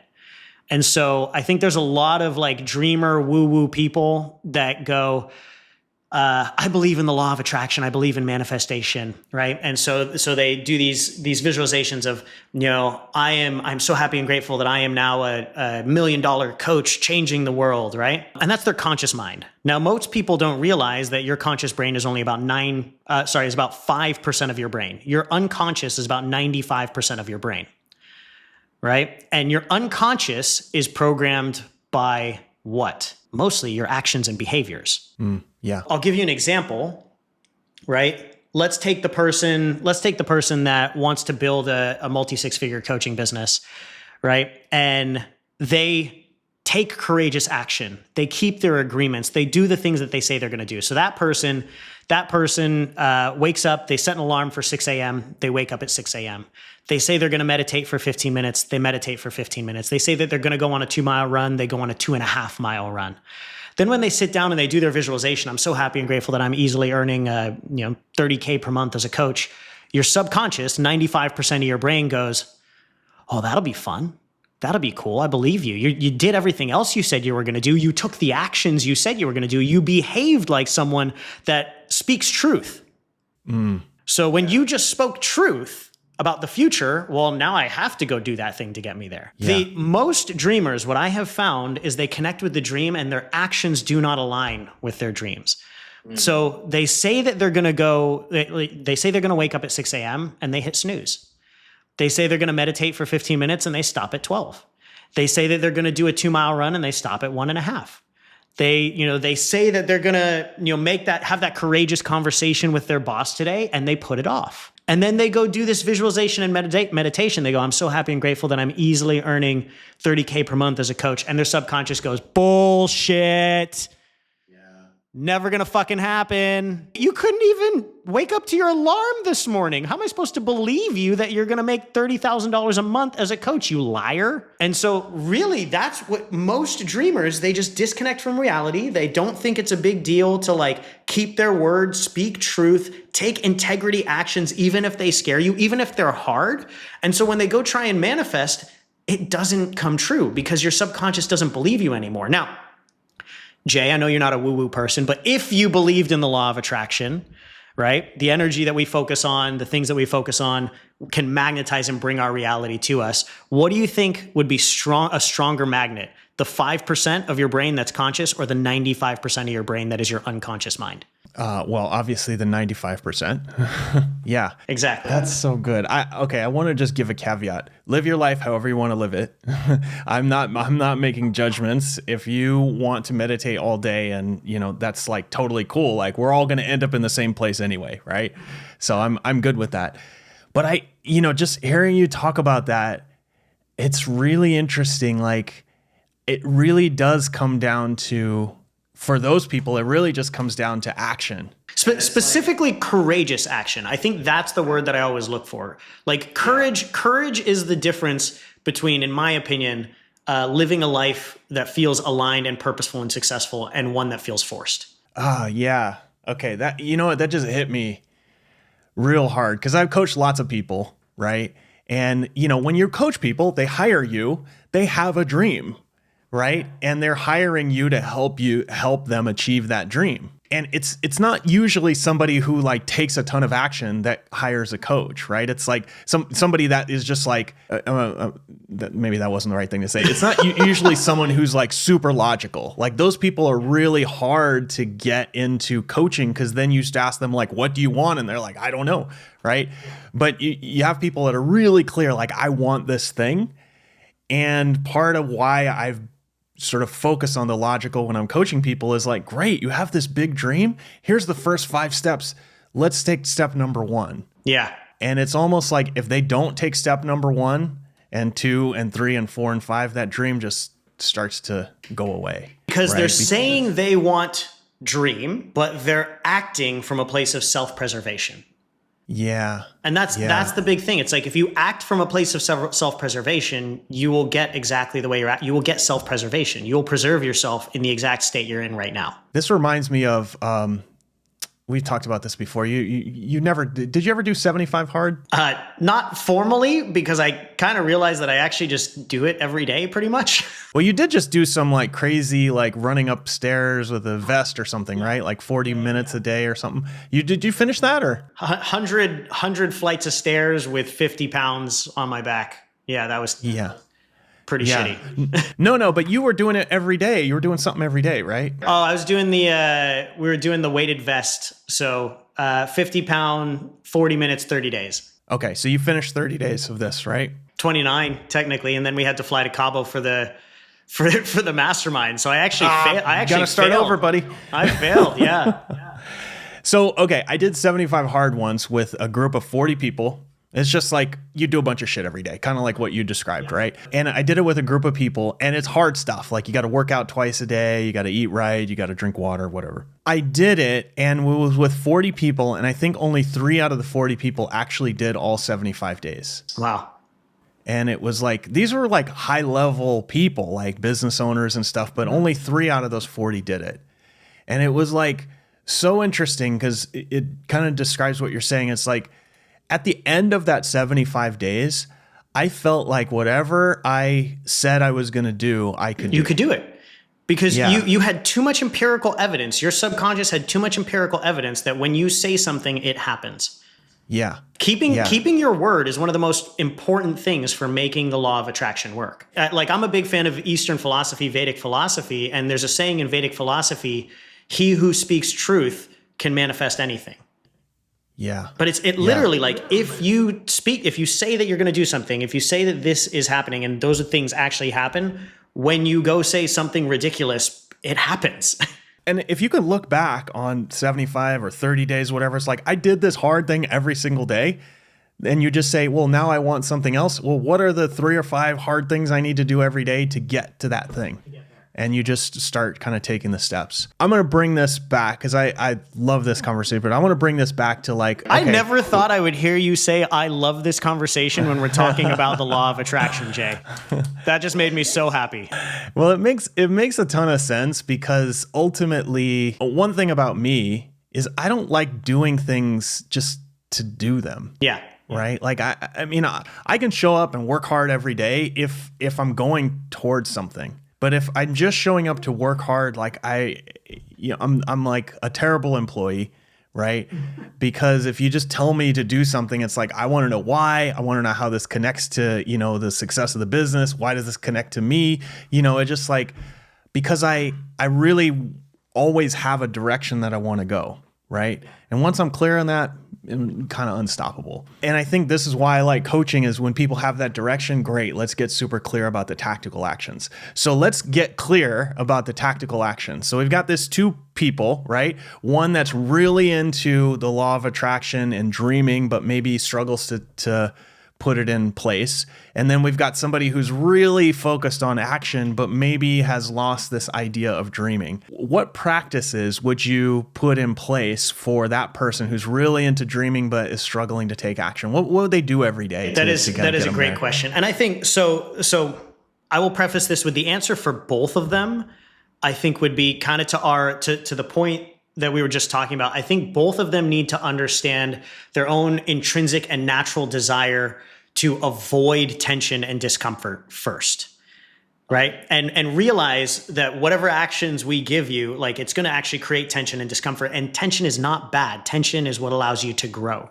A: And so I think there's a lot of like dreamer woo-woo people that go, I believe in the law of attraction. I believe in manifestation, right? And so they do these visualizations of, I'm so happy and grateful that I am now a $1 million coach changing the world, right? And that's their conscious mind. Now, most people don't realize that your conscious brain is only about is about 5% of your brain. Your unconscious is about 95% of your brain, right? And your unconscious is programmed by What? Mostly your actions and behaviors.
B: Yeah.
A: I'll give you an example, right? Let's take the person that wants to build a multi six-figure coaching business, right? And they take courageous action. They keep their agreements. They do the things that they say they're going to do. So that person wakes up, they set an alarm for 6 a.m. They wake up at 6 a.m. They say they're going to meditate for 15 minutes. They meditate for 15 minutes. They say that they're going to go on a 2-mile run. They go on a 2.5-mile run. Then when they sit down and they do their visualization, I'm so happy and grateful that I'm easily earning, $30K per month as a coach. Your subconscious, 95% of your brain goes, oh, that'll be fun. That'll be cool. I believe you. You did everything else you said you were going to do. You took the actions you said you were going to do. You behaved like someone that speaks truth. So when you just spoke truth about the future, well, now I have to go do that thing to get me there.
B: Yeah.
A: The most dreamers, what I have found is they connect with the dream and their actions do not align with their dreams. So they say that they're going to go, they say they're going to wake up at 6 a.m. and they hit snooze. They say they're going to meditate for 15 minutes and they stop at 12. They say that they're going to do a 2-mile run and they stop at 1.5. They say that they're going to, have that courageous conversation with their boss today and they put it off. And then they go do this visualization and meditation. They go, I'm so happy and grateful that I'm easily earning $30K per month as a coach. And their subconscious goes, bullshit. Never gonna fucking happen. You couldn't even wake up to your alarm this morning. How am I supposed to believe you that you're gonna make $30,000 a month as a coach, you liar? And so really that's what most dreamers, they just disconnect from reality. They don't think it's a big deal to keep their word, speak truth, take integrity actions, even if they scare you, even if they're hard. And so when they go try and manifest, it doesn't come true because your subconscious doesn't believe you anymore. Now, Jay, I know you're not a woo-woo person, but if you believed in the law of attraction, right? The energy that we focus on, the things that we focus on can magnetize and bring our reality to us. What do you think would be a stronger magnet? The 5% of your brain that's conscious or the 95% of your brain that is your unconscious mind?
B: Well, obviously the 95%. Yeah.
A: Exactly.
B: That's so good. I want to just give a caveat. Live your life however you want to live it. I'm not making judgments. If you want to meditate all day and, that's totally cool. We're all going to end up in the same place anyway, right? So I'm good with that. But just hearing you talk about that, it's really interesting. It really does come down to, for those people, it really just comes down to action.
A: Specifically courageous action. I think that's the word that I always look for. Courage is the difference between, in my opinion, living a life that feels aligned and purposeful and successful and one that feels forced.
B: Yeah. Okay. That just hit me real hard because I've coached lots of people, right? And, when you coach people, they hire you, they have a dream, right? And they're hiring you to help them achieve that dream. And it's not usually somebody who takes a ton of action that hires a coach, right? It's somebody that is just maybe that wasn't the right thing to say. It's not usually someone who's super logical. Those people are really hard to get into coaching because then you just ask them what do you want? And they're like, I don't know, right? But you have people that are really clear, I want this thing. And part of why I've sort of focus on the logical when I'm coaching people is great, you have this big dream. Here's the first 5 steps. Let's take step number 1.
A: Yeah.
B: And it's almost if they don't take step number 1 and 2 and 3 and 4 and 5, that dream just starts to go away.
A: Because they're saying they want dream, but they're acting from a place of self-preservation.
B: Yeah.
A: And that's the big thing. It's if you act from a place of self-preservation, you will get exactly the way you're at. You will get self-preservation. You will preserve yourself in the exact state you're in right now.
B: This reminds me of, we've talked about this before. You never, did you ever do 75 hard?
A: Not formally, because I kind of realized that I actually just do it every day pretty much.
B: Well, you did just do some crazy, running upstairs with a vest or something, right? 40 minutes a day or something. Did you finish that or?
A: 100 flights of stairs with 50 pounds on my back. Yeah, that was pretty shitty.
B: No, but you were doing it every day. You were doing something every day, right?
A: Oh, I was doing we were doing the weighted vest. So 50 pound, 40 minutes, 30 days.
B: Okay, so you finished 30 days of this, right?
A: 29 technically. And then we had to fly to Cabo for the for the mastermind. So I actually failed. I actually
B: gotta start
A: failed.
B: over, buddy.
A: I failed. Yeah.
B: So, okay, I did 75 hard once with a group of 40 people. It's just like you do a bunch of shit every day, kind of like what you described, right? And I did it with a group of people, and it's hard stuff. Like you got to work out twice a day, you got to eat right, you got to drink water, whatever. I did it, and it was with 40 people, and I think only 3 out of the 40 people actually did all 75 days.
A: Wow.
B: And it was like, these were like high level people, like business owners and stuff, but only 3 out of those 40 did it. And it was like so interesting because it kind of describes what you're saying. It's like at the end of that 75 days, I felt like whatever I said I was going to do, I could do.
A: You could do it because you had too much empirical evidence. Your subconscious had too much empirical evidence that when you say something, it happens.
B: Yeah.
A: Keeping your word is one of the most important things for making the law of attraction work. Like I'm a big fan of Eastern philosophy, Vedic philosophy, and there's a saying in Vedic philosophy, he who speaks truth can manifest anything.
B: Yeah.
A: But it literally like if you say that you're going to do something, if you say that this is happening and those things actually happen, when you go say something ridiculous, it happens.
B: And if you could look back on 75 or 30 days, whatever, it's like, I did this hard thing every single day. And you just say, well, now I want something else. Well, what are the 3 or 5 hard things I need to do every day to get to that thing? And you just start kind of taking the steps. I'm going to bring this back because I love this conversation, but I want to bring this back to like, okay.
A: I never thought I would hear you say, I love this conversation when we're talking about the law of attraction, Jay. That just made me so happy.
B: Well, it makes a ton of sense because ultimately one thing about me is I don't like doing things just to do them.
A: Yeah.
B: Right. Like, I mean, I can show up and work hard every day if I'm going towards something. But if I'm just showing up to work hard, like I'm like a terrible employee, right? Because if you just tell me to do something, it's like, I want to know why. I want to know how this connects to, the success of the business. Why does this connect to me? It just like, because I really always have a direction that I want to go, right? And once I'm clear on that, I'm kind of unstoppable. And I think this is why I like coaching is when people have that direction, great, let's get super clear about the tactical actions. So let's get clear about the tactical actions. So we've got this 2 people, right? One that's really into the law of attraction and dreaming, but maybe struggles to put it in place. And then we've got somebody who's really focused on action, but maybe has lost this idea of dreaming. What practices would you put in place for that person who's really into dreaming, but is struggling to take action? What would they do every day?
A: That is a great question. And I think, so I will preface this with the answer for both of them, I think would be kind of to the point that we were just talking about. I think both of them need to understand their own intrinsic and natural desire to avoid tension and discomfort first, right? And realize that whatever actions we give you, like it's going to actually create tension and discomfort. And tension is not bad. Tension is what allows you to grow,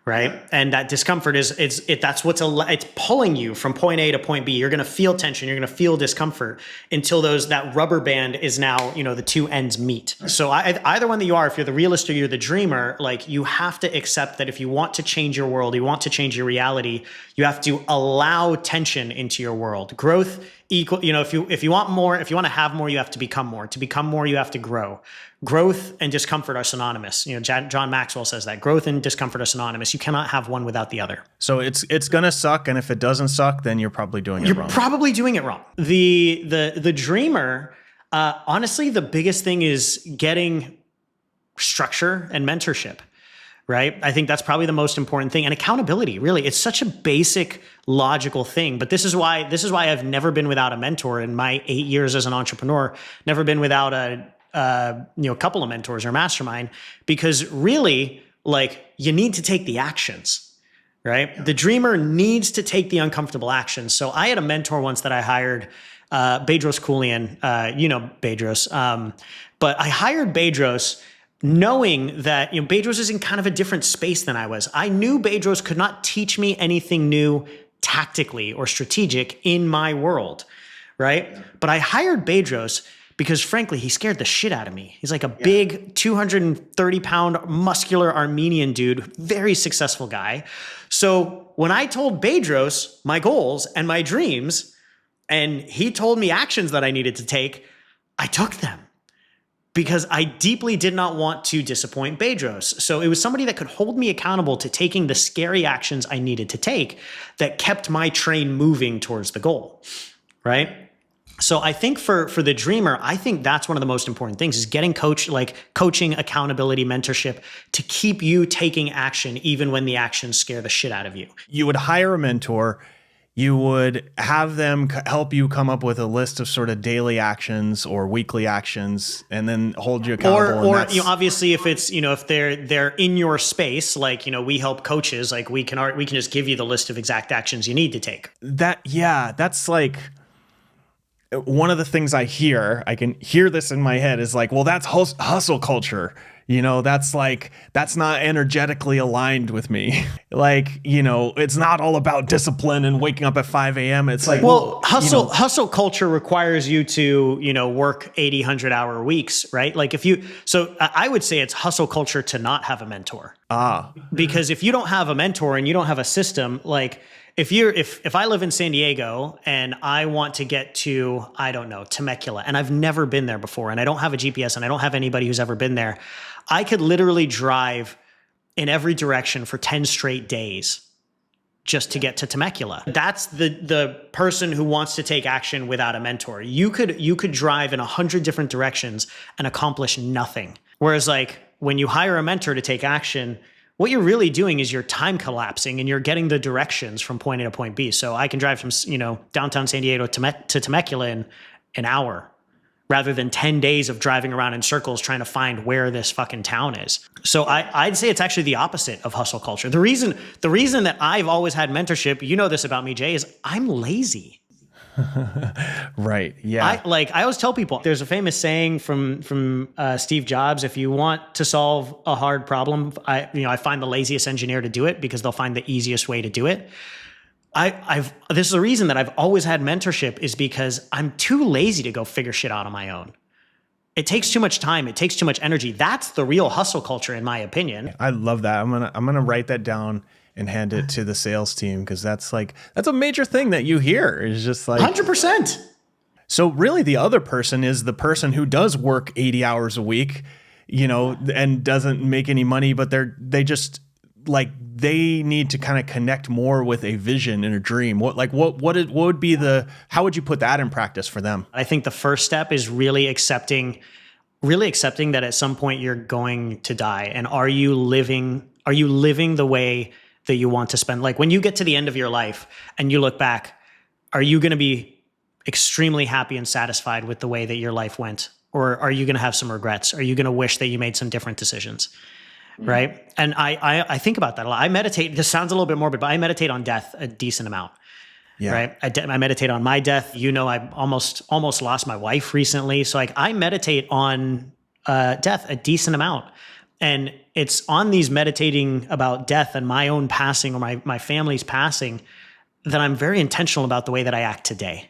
A: right? And that discomfort that's it's pulling you from point A to point B. You're going to feel tension. You're going to feel discomfort until that rubber band is now, the 2 ends meet. So either one that you are, if you're the realist or you're the dreamer, like you have to accept that if you want to change your world, you want to change your reality, you have to allow tension into your world. Growth equal, if you want more, if you want to have more, you have to become more. To become more, you have to grow. Growth and discomfort are synonymous. John Maxwell says that growth and discomfort are synonymous. You cannot have one without the other.
B: So it's going to suck. And if it doesn't suck, then you're probably doing it wrong.
A: You're probably doing it wrong. The dreamer, honestly, the biggest thing is getting structure and mentorship, right? I think that's probably the most important thing. And accountability, really. It's such a basic, logical thing. But this is why I've never been without a mentor in my 8 years as an entrepreneur, never been without a couple of mentors or mastermind, because really, like, you need to take the actions, right? Yeah. The dreamer needs to take the uncomfortable actions. So I had a mentor once that I hired, Bedros Keuilian, Bedros. But I hired Bedros knowing that, Bedros is in kind of a different space than I was. I knew Bedros could not teach me anything new tactically or strategic in my world, right? Yeah. But I hired Bedros because frankly, he scared the shit out of me. He's like a big 230-pound muscular Armenian dude, very successful guy. So when I told Bedros my goals and my dreams, and he told me actions that I needed to take. I took them because I deeply did not want to disappoint Bedros. So it was somebody that could hold me accountable to taking the scary actions I needed to take that kept my train moving towards the goal, right? So I think for the dreamer, I think that's one of the most important things is getting coaching, accountability, mentorship to keep you taking action even when the actions scare the shit out of you.
B: You would hire a mentor. You would have them help you come up with a list of sort of daily actions or weekly actions, and then hold you accountable.
A: Or obviously, if it's if they're in your space, like we help coaches, like we can just give you the list of exact actions you need to take.
B: That's like one of the things I can hear this in my head is like, well, that's hustle culture. That's not energetically aligned with me. It's not all about discipline and waking up at 5 a.m. It's like,
A: hustle culture requires you to, work 80, 100-hour weeks, right? So I would say it's hustle culture to not have a mentor. Because if you don't have a mentor and you don't have a system, like if I live in San Diego and I want to get to, I don't know, Temecula, and I've never been there before, and I don't have a GPS and I don't have anybody who's ever been there, I could literally drive in every direction for 10 straight days just to get to Temecula. That's the person who wants to take action without a mentor. You could drive in 100 different directions and accomplish nothing. Whereas like when you hire a mentor to take action, what you're really doing is you're time collapsing and you're getting the directions from point A to point B. So I can drive from, downtown San Diego to Temecula in an hour rather than 10 days of driving around in circles trying to find where this fucking town is. So I'd say it's actually the opposite of hustle culture. The reason that I've always had mentorship, this about me, Jay, is I'm lazy.
B: Right. Yeah.
A: I always tell people there's a famous saying from Steve Jobs: if you want to solve a hard problem, I find the laziest engineer to do it because they'll find the easiest way to do it. This is a reason that I've always had mentorship is because I'm too lazy to go figure shit out on my own. It takes too much time. It takes too much energy. That's the real hustle culture, in my opinion.
B: I love that. I'm gonna write that down and hand it to the sales team, because that's a major thing that you hear is just like
A: 100%.
B: So really the other person is the person who does work 80 hours a week, and doesn't make any money, but they need to kind of connect more with a vision and a dream. What would be how would you put that in practice for them?
A: I think the first step is really accepting that at some point you're going to die. And are you living the way that you want to spend? Like when you get to the end of your life and you look back, are you going to be extremely happy and satisfied with the way that your life went? Or are you going to have some regrets? Are you going to wish that you made some different decisions? Mm-hmm. Right. And I think about that a lot. I meditate. This sounds a little bit morbid, but I meditate on death a decent amount. Yeah. Right. I meditate on my death. I almost lost my wife recently. So I meditate on death a decent amount. And it's on these meditating about death and my own passing or my family's passing that I'm very intentional about the way that I act today.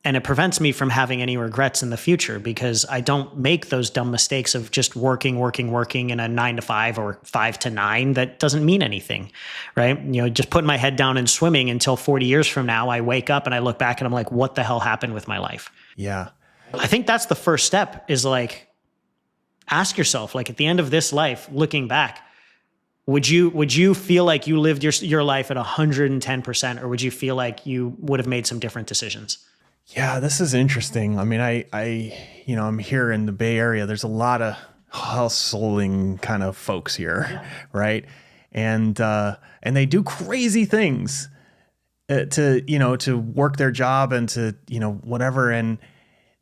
A: And it prevents me from having any regrets in the future because I don't make those dumb mistakes of just working in a 9 to 5 or 5 to 9 that doesn't mean anything, right? Just putting my head down and swimming until 40 years from now, I wake up and I look back and I'm like, what the hell happened with my life?
B: Yeah.
A: I think that's the first step is ask yourself, at the end of this life, looking back, would you feel like you lived your life at 110%, or would you feel like you would have made some different decisions?
B: Yeah, this is interesting. I mean, I'm here in the Bay Area. There's a lot of hustling kind of folks here, right? And they do crazy things to work their job and to whatever. And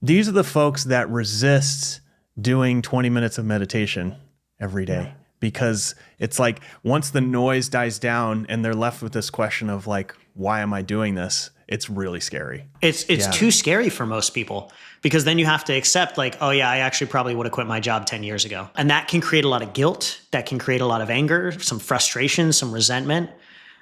B: these are the folks that resist doing 20 minutes of meditation every day, because it's like once the noise dies down and they're left with this question of why am I doing this? It's really scary.
A: It's too scary for most people, because then you have to accept oh yeah, I actually probably would have quit my job 10 years ago. And that can create a lot of guilt. That can create a lot of anger, some frustration, some resentment,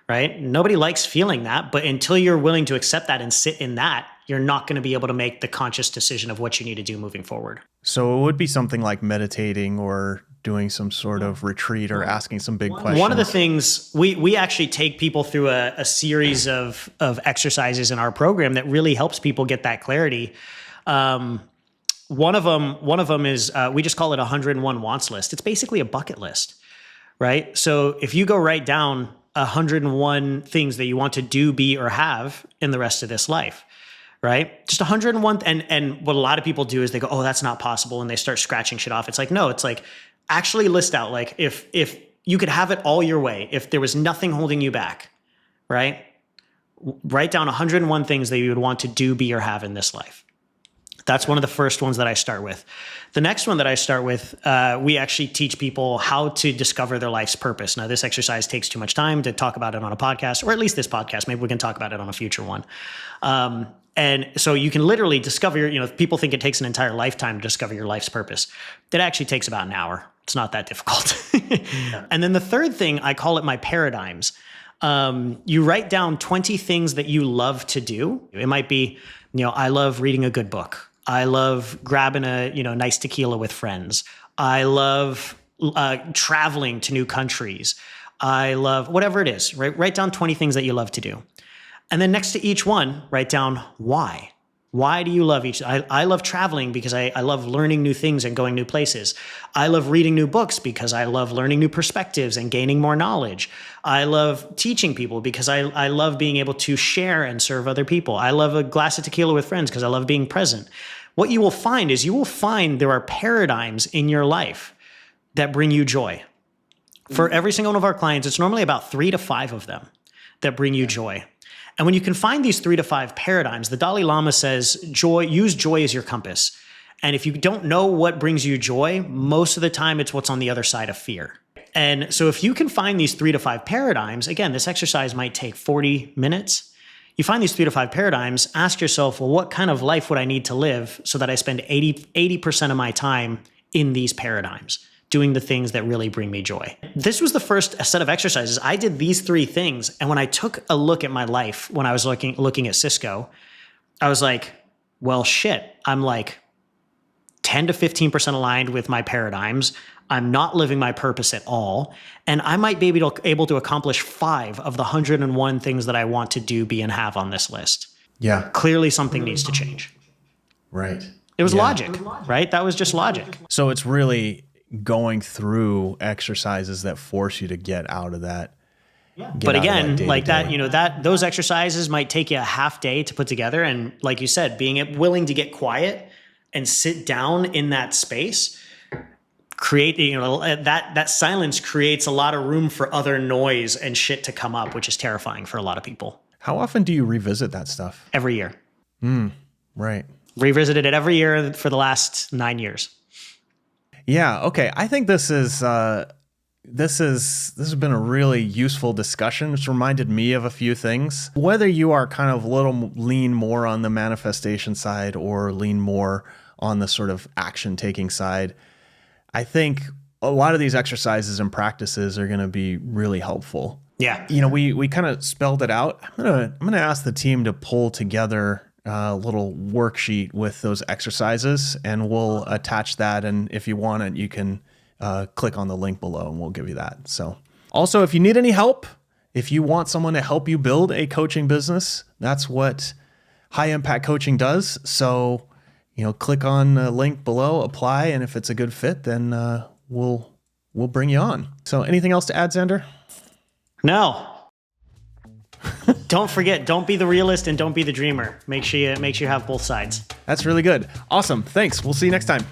A: right? Nobody likes feeling that, but until you're willing to accept that and sit in that, you're not going to be able to make the conscious decision of what you need to do moving forward.
B: So it would be something like meditating or doing some sort of retreat or asking some big questions?
A: One of the things we actually take people through a series of exercises in our program that really helps people get that clarity. One of them is we just call it 101 wants list. It's basically a bucket list, right? So if you go write down 101 things that you want to do, be, or have in the rest of this life, right? Just 101. And what a lot of people do is they go, oh, that's not possible. And they start scratching shit off. It's like, no, it's like actually list out, like if you could have it all your way, if there was nothing holding you back, right? Write down 101 things that you would want to do, be, or have in this life. That's one of the first ones that I start with. The next one that I start with, we actually teach people how to discover their life's purpose. Now, this exercise takes too much time to talk about it on a podcast, or at least this podcast. Maybe we can talk about it on a future one. And so you can literally discover, people think it takes an entire lifetime to discover your life's purpose. It actually takes about an hour. It's not that difficult. And then the third thing, I call it my paradigms. You write down 20 things that you love to do. It might be, I love reading a good book. I love grabbing a nice tequila with friends. I love traveling to new countries. I love whatever it is, right? Write down 20 things that you love to do. And then next to each one, write down why. Why do you love each? I love traveling because I love learning new things and going new places. I love reading new books because I love learning new perspectives and gaining more knowledge. I love teaching people because I love being able to share and serve other people. I love a glass of tequila with friends because I love being present. What you will find is there are paradigms in your life that bring you joy. For every single one of our clients, it's normally about 3 to 5 of them that bring you joy. And when you can find these 3 to 5 paradigms, the Dalai Lama says, use joy as your compass. And if you don't know what brings you joy, most of the time it's what's on the other side of fear. And so if you can find these 3 to 5 paradigms, again, this exercise might take 40 minutes. You find these 3 to 5 paradigms, ask yourself, well, what kind of life would I need to live so that I spend 80% of my time in these paradigms, doing the things that really bring me joy? This was the first set of exercises. I did these 3 things. And when I took a look at my life, when I was looking at Cisco, I was like, well, shit, I'm like 10 to 15% aligned with my paradigms. I'm not living my purpose at all. And I might be able to accomplish 5 of the 101 things that I want to do, be, and have on this list.
B: Yeah.
A: Clearly something needs to change.
B: Right.
A: It was logic, right? That was just logic.
B: So it's really going through exercises that force you to get out of that.
A: Yeah. But again, like that, those exercises might take you a half day to put together. And like you said, being willing to get quiet and sit down in that space, create, that silence creates a lot of room for other noise and shit to come up, which is terrifying for a lot of people.
B: How often do you revisit that stuff?
A: Every year.
B: Right.
A: Revisited it every year for the last 9 years.
B: Yeah. Okay. I think this has been a really useful discussion. It's reminded me of a few things. Whether you are kind of lean more on the manifestation side or lean more on the sort of action taking side, I think a lot of these exercises and practices are going to be really helpful.
A: Yeah.
B: We kind of spelled it out. I'm gonna ask the team to pull together a little worksheet with those exercises, and we'll attach that. And if you want it, you can click on the link below and we'll give you that. So also, if you need any help, if you want someone to help you build a coaching business, that's what High Impact Coaching does. So, click on the link below, apply, and if it's a good fit, then we'll bring you on. So anything else to add, Xander?
A: No. Don't forget, don't be the realist and don't be the dreamer. Make sure you have both sides.
B: That's really good. Awesome. Thanks. We'll see you next time.